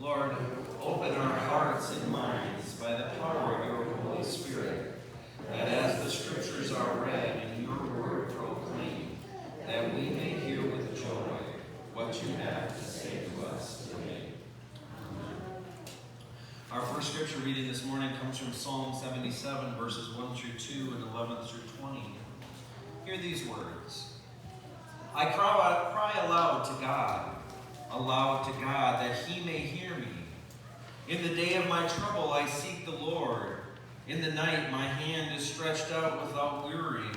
Lord, open our hearts and minds by the power of your Holy Spirit, that as the Scriptures are read and your word proclaimed, that we may hear with joy what you have to say to us today. Amen. Our first scripture reading this morning comes from Psalm 77, verses 1 through 2 and 11 through 20. Hear these words. I cry aloud to God, that he may hear me. In the day of my trouble I seek the Lord. In the night my hand is stretched out without wearying.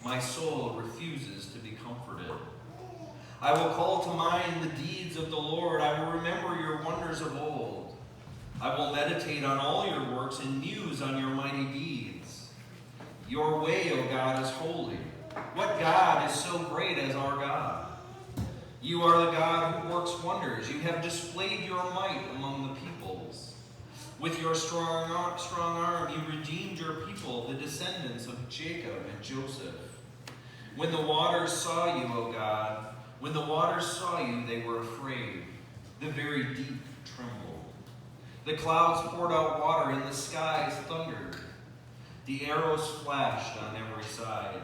My soul refuses to be comforted. I will call to mind the deeds of the Lord. I will remember your wonders of old. I will meditate on all your works and muse on your mighty deeds. Your way, O God, is holy. What God is so great as our God? You are the God who works wonders. You have displayed your might among the peoples. With your strong arm, you redeemed your people, the descendants of Jacob and Joseph. When the waters saw you, O God, when the waters saw you, they were afraid. The very deep trembled. The clouds poured out water, and the skies thundered. The arrows flashed on every side.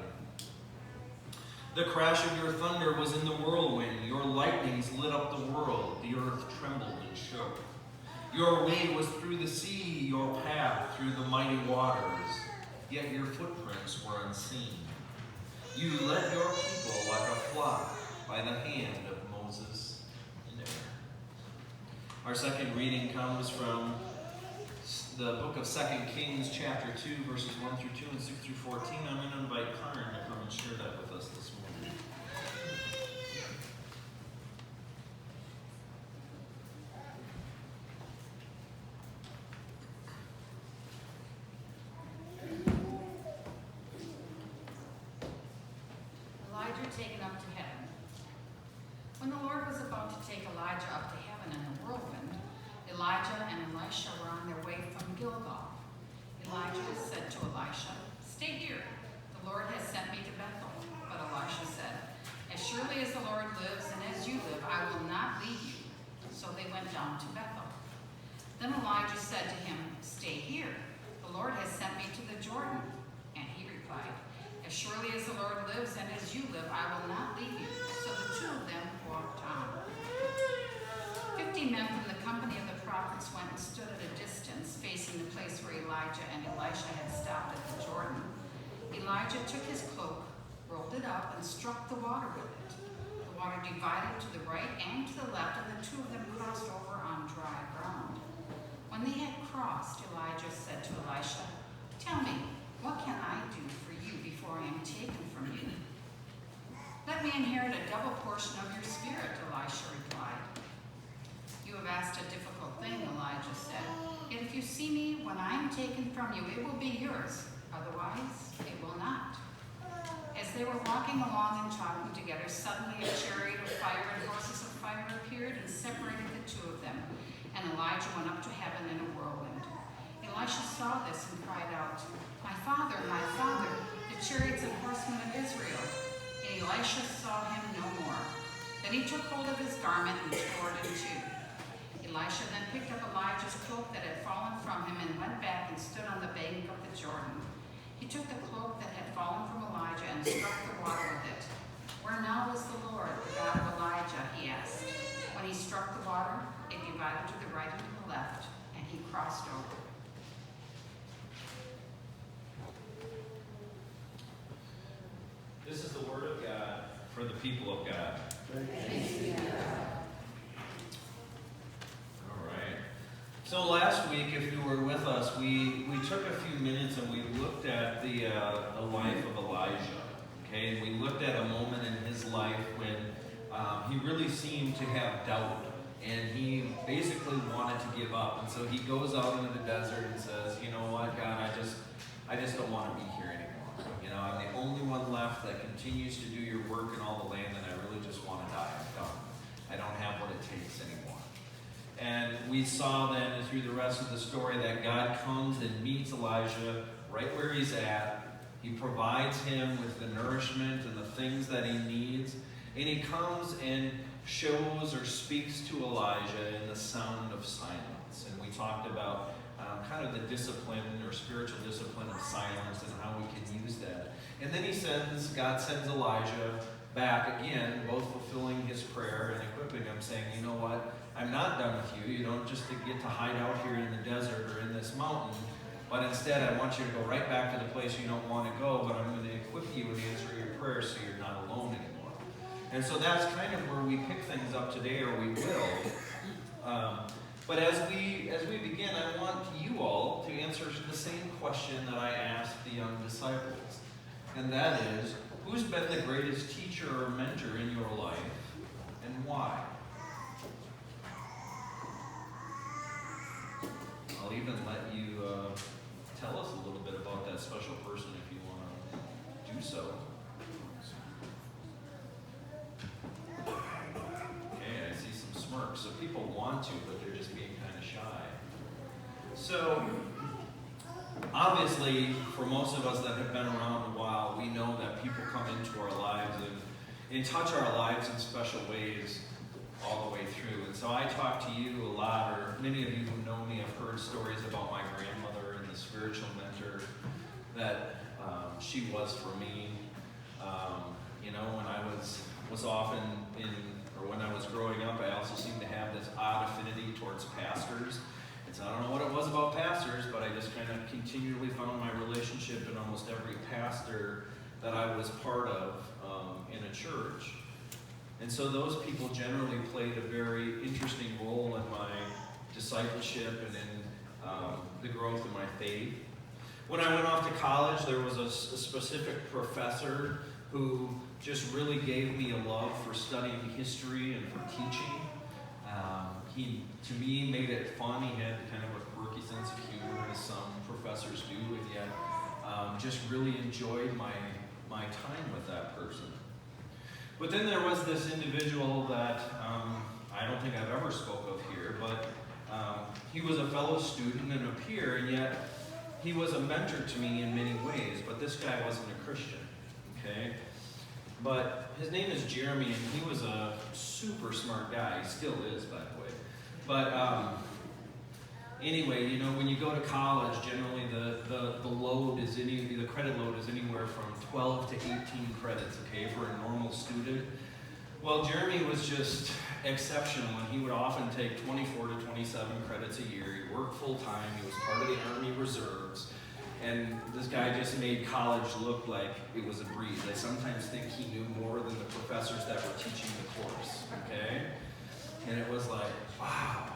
The crash of your thunder was in the whirlwind. Your lightnings lit up the world. The earth trembled and shook. Your way was through the sea, your path through the mighty waters. Yet your footprints were unseen. You led your people like a flock by the hand of Moses and Aaron. Our second reading comes from the book of 2 Kings, chapter 2, verses 1 through 2 and 6 through 14. I'm going to invite Karen to come and share that with us this morning. Elijah taken up to heaven. When the Lord was about to take Elijah up to heaven in the whirlwind, Elijah and Elisha were on their way from Gilgal. Elijah said to Elisha, "Stay here. The Lord has sent me to Bethel." But Elisha said, "As surely as the Lord lives and as you live, I will not leave you." So they went down to Bethel. Then Elijah said to him, "Stay here. The Lord has sent me to the Jordan." And he replied, "As surely as the Lord lives and as you live, I will not leave you." So the two of them walked on. 50 men from the company of the prophets went and stood at a distance, facing the place where Elijah and Elisha had stopped at the Jordan. Elijah took his cloak, rolled it up, and struck the water with it. The water divided to the right and to the left, and the two of them crossed over on dry ground. When they had crossed, Elijah said to Elisha, "Tell me, what can I do for you before I am taken from you?" "Let me inherit a double portion of your spirit," Elisha replied. "You have asked a difficult thing," Elijah said. "Yet if you see me when I am taken from you, it will be yours. Otherwise, it will not." As they were walking along and talking together, suddenly a chariot of fire and horses of fire appeared and separated the two of them, and Elijah went up to heaven in a whirlwind. Elisha saw this and cried out, my father, the chariots and horsemen of Israel." And Elisha saw him no more. Then he took hold of his garment and tore it in two. Elisha then picked up Elijah's cloak that had fallen from him and went back and stood on the bank of the Jordan. He took the cloak that had fallen from Elijah and struck the water with it. "Where now is the Lord, the God of Elijah?" he asked. When he struck the water, it divided to the right and to the left, and he crossed over. This is the word of God for the people of God. Thanks be to God. All right. So last week, if you were with us, we took a few minutes and we looked at the life of Elijah. Okay, and we looked at a moment in his life when he really seemed to have doubt, and he basically wanted to give up. And so he goes out into the desert and says, "You know what, God, I just don't want to be here anymore. You know, I'm the only one left that continues to do your work in all the land, and I really just want to die. I'm done. I don't have what it takes anymore." And we saw then through the rest of the story that God comes and meets Elijah right where he's at. He provides him with the nourishment and the things that he needs. And he comes and shows or speaks to Elijah in the sound of silence. And we talked about kind of the discipline or spiritual discipline of silence and how we can use that. And then God sends Elijah back again, both fulfilling his prayer and equipping him, saying, you know what, I'm not done with you. You don't just get to hide out here in the desert or in this mountain, but instead I want you to go right back to the place you don't want to go, but I'm going to equip you and answer your prayers so you're not alone anymore. And so that's kind of where we pick things up today, or we will. But as we begin, I want you all to answer the same question that I asked the young disciples. And that is, who's been the greatest teacher or mentor in your life, and why? I'll even let you tell us a little bit about that special person if you want to do so. Okay, I see some smirks. So people want to, but they're just being kind of shy. So, obviously, for most of us that have been around a while, we know that people come into our lives and touch our lives in special ways all the way through. And so I talk to you a lot, or many of you who know me have heard stories about my grandmother and the spiritual mentor that she was for me. When I was often when I was growing up, I also seemed to have this odd affinity towards pastors. And so I don't know what it was about pastors, but I just kind of continually found my relationship in almost every pastor that I was part of in a church. And so those people generally played a very interesting role in my discipleship and in the growth of my faith. When I went off to college, there was a specific professor who just really gave me a love for studying history and for teaching. He, to me, made it fun. He had kind of a quirky sense of humor, as some professors do, and yet just really enjoyed my time with that person. But then there was this individual that I don't think I've ever spoke of here, but he was a fellow student and a peer, and yet he was a mentor to me in many ways, but this guy wasn't a Christian, okay? But his name is Jeremy, and he was a super smart guy. He still is, by the way. But anyway, when you go to college, generally the credit load is anywhere from 12 to 18 credits, okay, for a normal student. Well, Jeremy was just exceptional, and he would often take 24 to 27 credits a year. He worked full time. He was part of the Army Reserves. And this guy just made college look like it was a breeze. I sometimes think he knew more than the professors that were teaching the course, okay? And it was like, wow.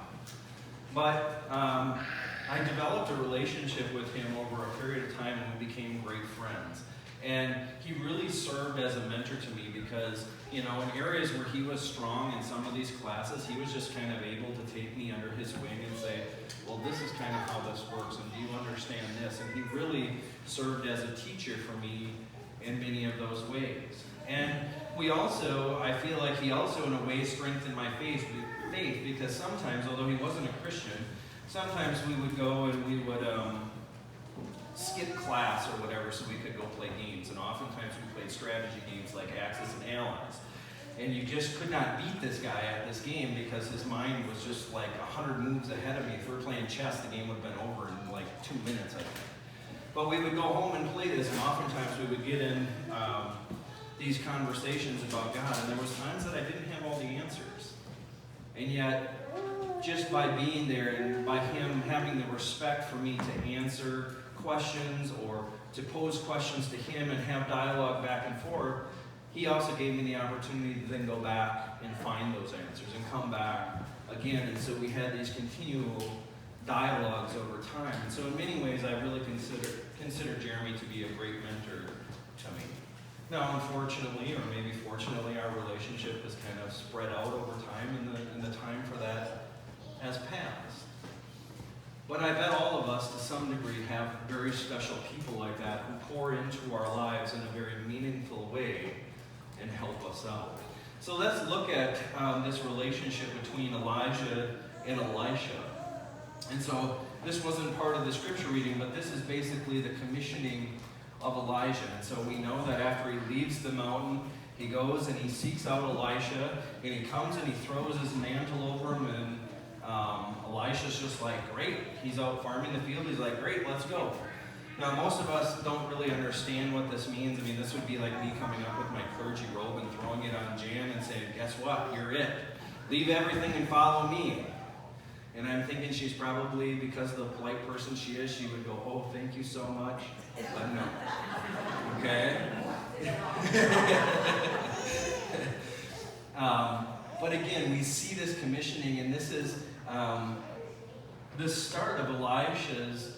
But I developed a relationship with him over a period of time, and we became great friends. And he really served as a mentor to me because, in areas where he was strong in some of these classes, he was just kind of able to take me under his wing and say, well, this is kind of how this works, and do you understand this? And he really served as a teacher for me in many of those ways. And I feel like he also in a way strengthened my faith because sometimes, although he wasn't a Christian, sometimes we would go and we would skip class or whatever so we could go play games. And oftentimes we played strategy games like Axis and Allies. And you just could not beat this guy at this game because his mind was just like 100 moves ahead of me. If we were playing chess, the game would have been over in like 2 minutes, I think. But we would go home and play this, and oftentimes we would get in these conversations about God, and there was times that I didn't have all the answers. And yet, just by being there and by him having the respect for me to answer questions or to pose questions to him and have dialogue back and forth, he also gave me the opportunity to then go back and find those answers and come back again. And so we had these continual dialogues over time. And so in many ways, I really consider Jeremy to be a great mentor to me. Now, unfortunately, or maybe fortunately, our relationship has kind of spread out over time, and the time for that has passed. But I bet all of us, to some degree, have very special people like that who pour into our lives in a very meaningful way and help us out. So let's look at this relationship between Elijah and Elisha. And so this wasn't part of the scripture reading, but this is basically the commissioning of Elijah. And so we know that after he leaves the mountain, He goes and he seeks out Elisha, and he comes and he throws his mantle over him, and Elisha's just like, great. He's out farming the field. He's like, great, let's go. Now, most of us don't really understand what this means. I mean, this would be like me coming up with my clergy robe and throwing it on Jan and saying, guess what? You're it. Leave everything and follow me. And I'm thinking she's probably, because of the polite person she is, she would go, oh, thank you so much. But no. Okay? But again, we see this commissioning, and this is the start of Elisha's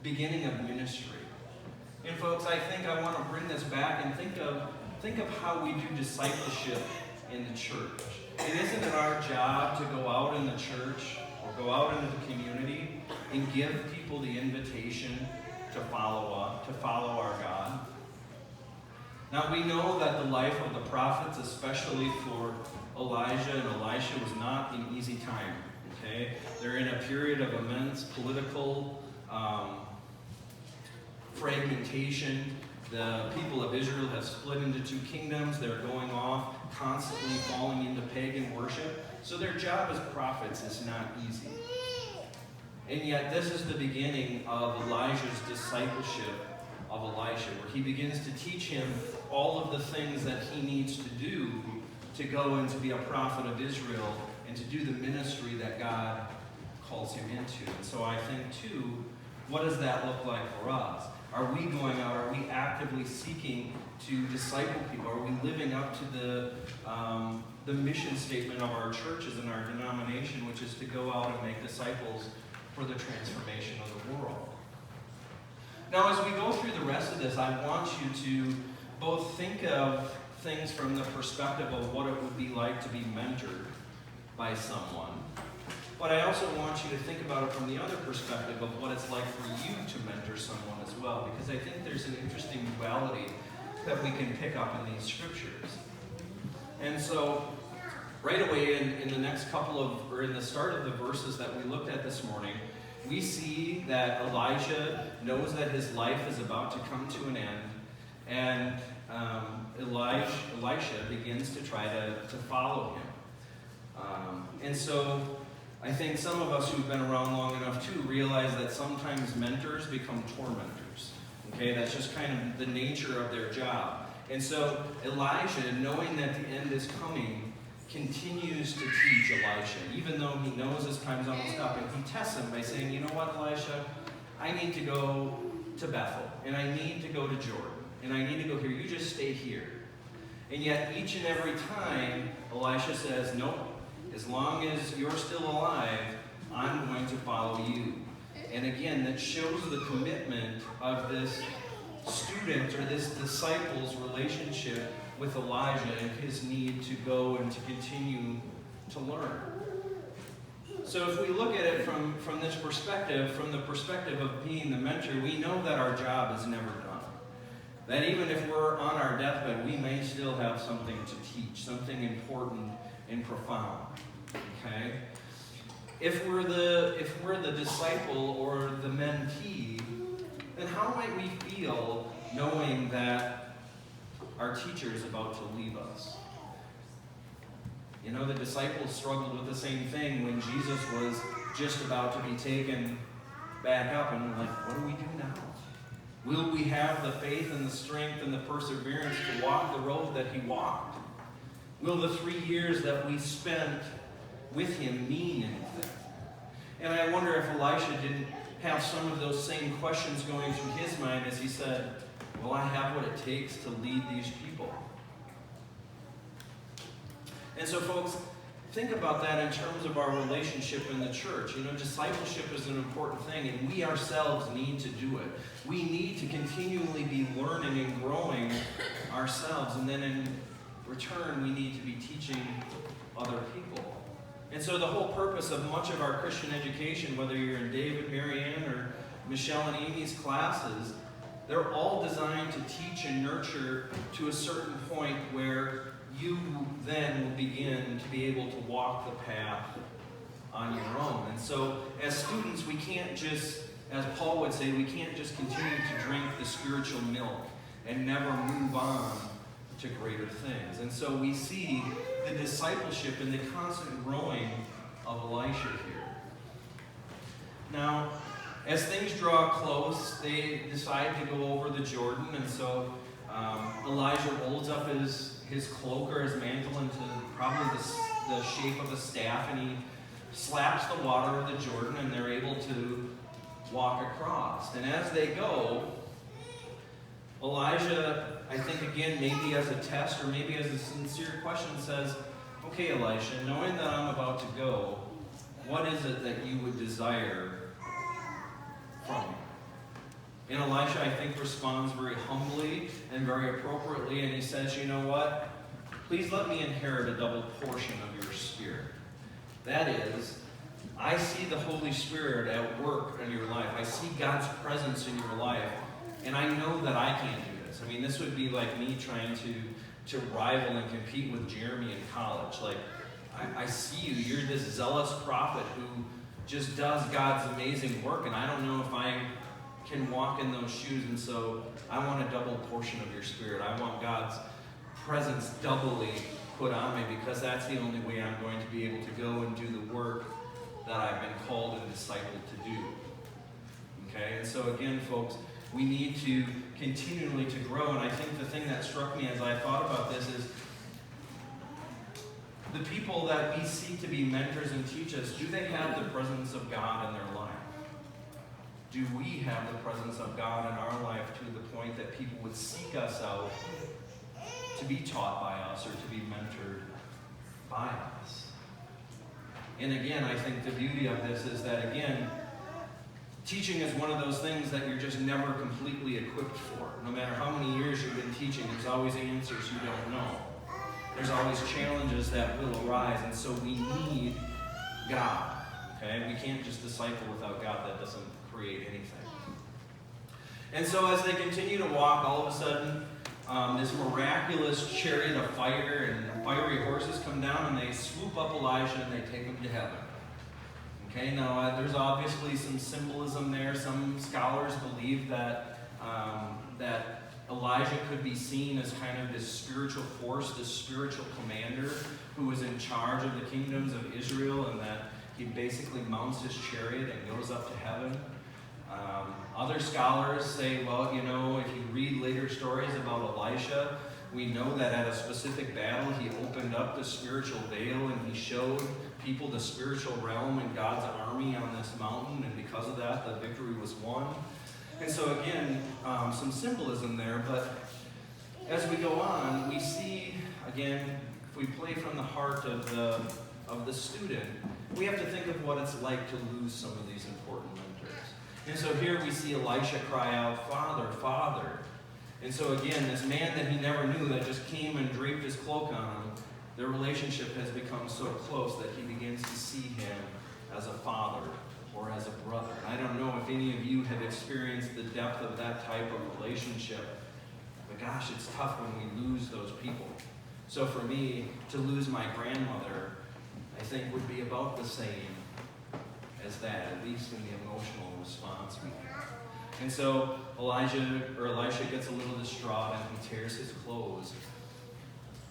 beginning of ministry. And folks, I think I want to bring this back and think of how we do discipleship in the church. It isn't our job to go out in the church or go out into the community and give people the invitation to follow our God. Now we know that the life of the prophets, especially for Elijah and Elisha, was not an easy time. Okay, they're in a period of immense political fragmentation. The people of Israel have split into two kingdoms. They're going off, constantly falling into pagan worship. So their job as prophets is not easy. And yet this is the beginning of Elijah's discipleship of Elisha, where he begins to teach him all of the things that he needs to do to go and to be a prophet of Israel and to do the ministry that God calls him into. And so I think, too, what does that look like for us? Are we going out? Are we actively seeking to disciple people? Are we living up to the mission statement of our churches and our denomination, which is to go out and make disciples for the transformation of the world? Now, as we go through the rest of this, I want you to both think of things from the perspective of what it would be like to be mentored by someone. But I also want you to think about it from the other perspective of what it's like for you to mentor someone as well, because I think there's an interesting duality that we can pick up in these scriptures. And so, right away in the next in the start of the verses that we looked at this morning, we see that Elijah knows that his life is about to come to an end, and Elisha begins to try to follow him. And so I think some of us who've been around long enough too realize that sometimes mentors become tormentors. Okay, that's just kind of the nature of their job. And so Elijah, knowing that the end is coming, continues to teach Elisha, even though he knows his time's almost up. And he tests him by saying, you know what, Elisha, I need to go to Bethel, and I need to go to Jordan, and I need to go here. You just stay here. And yet each and every time, Elisha says, nope, as long as you're still alive, I'm going to follow you. And again, that shows the commitment of this student or this disciple's relationship with Elijah and his need to go and to continue to learn. So if we look at it from this perspective, from the perspective of being the mentor, we know that our job is never done. That even if we're on our deathbed, we may still have something to teach, something important and profound. Okay? If we're the disciple or the mentee, then how might we feel knowing that our teacher is about to leave us? You know, the disciples struggled with the same thing when Jesus was just about to be taken back up, and we're like, what do we do now? Will we have the faith and the strength and the perseverance to walk the road that he walked? Will the 3 years that we spent with him mean anything? And I wonder if Elisha didn't have some of those same questions going through his mind as he said, will I have what it takes to lead these people? And so, folks, think about that in terms of our relationship in the church. You know, discipleship is an important thing, and we ourselves need to do it. We need to continually be learning and growing ourselves, and then in return, we need to be teaching other people. And so the whole purpose of much of our Christian education, whether you're in David, Marianne, or Michelle and Amy's classes, they're all designed to teach and nurture to a certain point where you then will begin to be able to walk the path on your own. And so as students, we can't just, as Paul would say, we can't just continue to drink the spiritual milk and never move on to greater things. And so we see the discipleship and the constant growing of Elisha here. Now, as things draw close, they decide to go over the Jordan, and so Elijah rolls up his cloak or his mantle into probably the shape of a staff, and he slaps the water of the Jordan, and they're able to walk across. And as they go, Elijah, I think again, maybe as a test or maybe as a sincere question, says, okay, Elisha, knowing that I'm about to go, what is it that you would desire from me? And Elisha, I think, responds very humbly and very appropriately, and he says, you know what? Please let me inherit a double portion of your spirit. That is, I see the Holy Spirit at work in your life. I see God's presence in your life, and I know that I can't do this. I mean, this would be like me trying to rival and compete with Jeremy in college. Like, I see you. You're this zealous prophet who just does God's amazing work, and I don't know if I can walk in those shoes, and so I want a double portion of your spirit. I want God's presence doubly put on me, because that's the only way I'm going to be able to go and do the work that I've been called and discipled to do. Okay, and so again, folks, we need to continually to grow, and I think the thing that struck me as I thought about this is the people that we seek to be mentors and teach us, do they have the presence of God in their life? Do we have the presence of God in our life to the point that people would seek us out to be taught by us or to be mentored by us? And again, I think the beauty of this is that, again, teaching is one of those things that you're just never completely equipped for. No matter how many years you've been teaching, there's always answers you don't know. There's always challenges that will arise, and so we need God. Okay? We can't just disciple without God. That doesn't create anything. And so as they continue to walk, all of a sudden, this miraculous chariot of fire and fiery horses come down, and they swoop up Elijah and they take him to heaven. Okay, now there's obviously some symbolism there. Some scholars believe that that Elijah could be seen as kind of this spiritual force, this spiritual commander who was in charge of the kingdoms of Israel, and that he basically mounts his chariot and goes up to heaven. Other scholars say, well, you know, if you read later stories about Elisha, we know that at a specific battle, he opened up the spiritual veil and he showed people the spiritual realm and God's army on this mountain, and because of that, the victory was won. And so again, some symbolism there, but as we go on, we see, again, if we play from the heart of the student, we have to think of what it's like to lose some of these important mentors. And so here we see Elisha cry out, Father, Father. And so again, this man that he never knew that just came and draped his cloak on him, their relationship has become so close that he begins to see him as a father or as a brother. I don't know if any of you have experienced the depth of that type of relationship, but gosh, it's tough when we lose those people. So for me, to lose my grandmother, I think would be about the same as that, at least in the emotional response we have. And so Elisha gets a little distraught and he tears his clothes.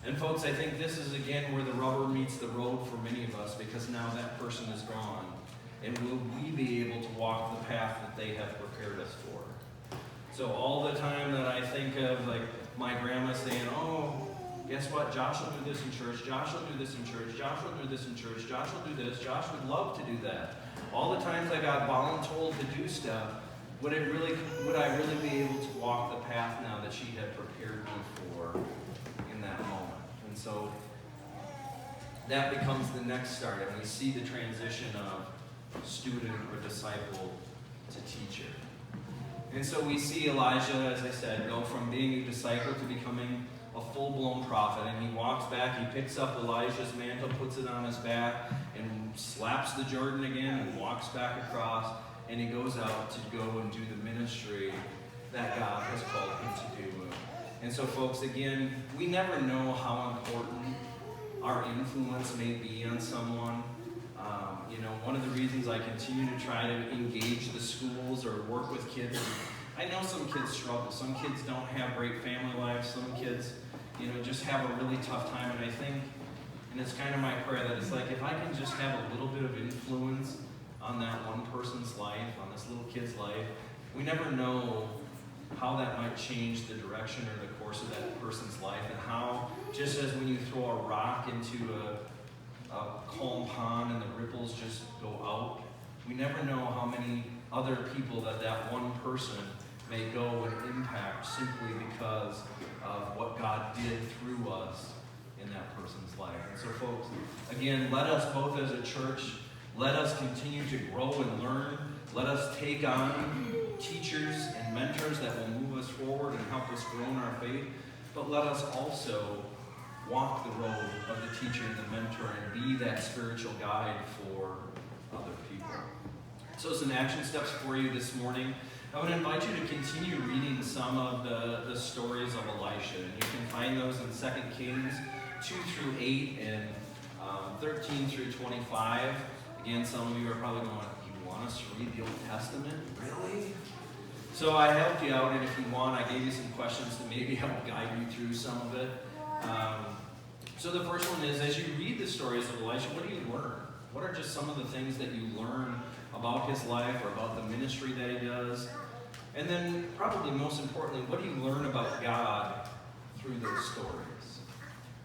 And folks, I think this is again where the rubber meets the road for many of us, because now that person is gone. And will we be able to walk the path that they have prepared us for? So all the time that I think of like my grandma saying, oh, guess what? Josh will do this in church. Josh will do this in church. Josh will do this in church. Josh will do this. Josh would love to do that. All the times I got voluntold to do stuff, would I really be able to walk the path now that she had prepared me for in that moment? And so that becomes the next start, and we see the transition of student or disciple to teacher. And so we see Elijah, as I said, go from being a disciple to becoming a full-blown prophet. And he walks back, he picks up Elijah's mantle, puts it on his back, and slaps the Jordan again and walks back across, and he goes out to go and do the ministry that God has called him to do. And so folks, again, we never know how important our influence may be on someone. One of the reasons I continue to try to engage the schools or work with kids, I know some kids struggle. Some kids don't have great family lives. Some kids, just have a really tough time. And I think, and it's kind of my prayer that it's like, if I can just have a little bit of influence on that one person's life, on this little kid's life, we never know how that might change the direction or the course of that person's life, and how, just as when you throw a rock into a calm pond and the ripples just go out, we never know how many other people that one person may go and impact simply because of what God did through us in that person's life. And so folks, again, let us both as a church, let us continue to grow and learn. Let us take on teachers and mentors that will move us forward and help us grow in our faith. But let us also walk the road of the teacher and the mentor and be that spiritual guide for other people. So some action steps for you this morning. I would invite you to continue reading some of the stories of Elisha. And you can find those in 2 Kings 2 through 8 and 13 through 25. Again, some of you are probably going, you want us to read the Old Testament? Really? So I helped you out, and if you want, I gave you some questions to maybe help guide you through some of it. So the first one is, as you read the stories of Elisha, what do you learn? What are just some of the things that you learn about his life or about the ministry that he does? And then, probably most importantly, what do you learn about God through those stories?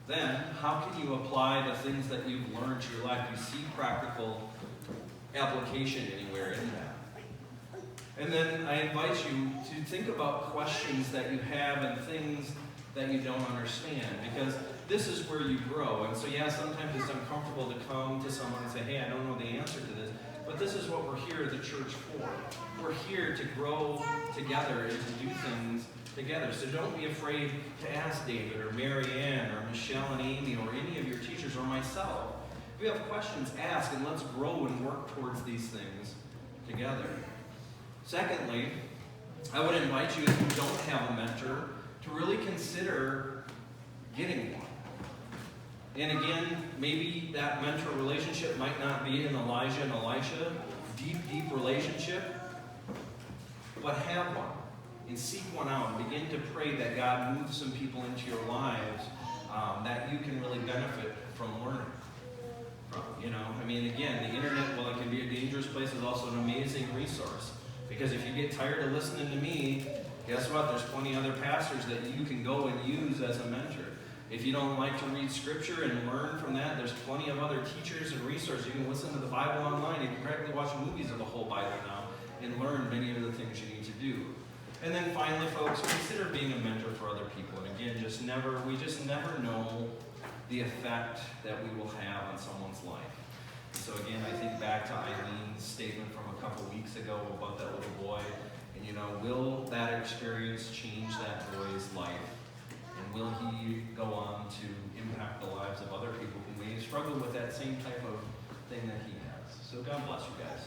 Then, how can you apply the things that you've learned to your life? Do you see practical application anywhere in that? And then I invite you to think about questions that you have and things that you don't understand, because this is where you grow. And so, yeah, sometimes it's uncomfortable to come to someone and say, hey, I don't know the answer to this. But this is what we're here at the church for. We're here to grow together and to do things together. So don't be afraid to ask David or Mary Ann or Michelle and Amy or any of your teachers or myself. If you have questions, ask, and let's grow and work towards these things together. Secondly, I would invite you, if you don't have a mentor, to really consider getting one. And again, maybe that mentor relationship might not be an Elijah and Elisha, deep relationship, but have one and seek one out and begin to pray that God moves some people into your lives that you can really benefit from learning from. Again, the internet, while it can be a dangerous place, is also an amazing resource. Because if you get tired of listening to me, guess what? There's plenty of other pastors that you can go and use as a mentor. If you don't like to read scripture and learn from that, there's plenty of other teachers and resources. You can listen to the Bible online. You can practically watch movies of the whole Bible now and learn many of the things you need to do. And then finally, folks, consider being a mentor for other people. And again, we just never know the effect that we will have on someone's life. And so again, I think back to Eileen's statement from a couple weeks ago about that little boy. And will that experience change that boy's life? And will he go on to impact the lives of other people who may struggle with that same type of thing that he has? So God bless you guys.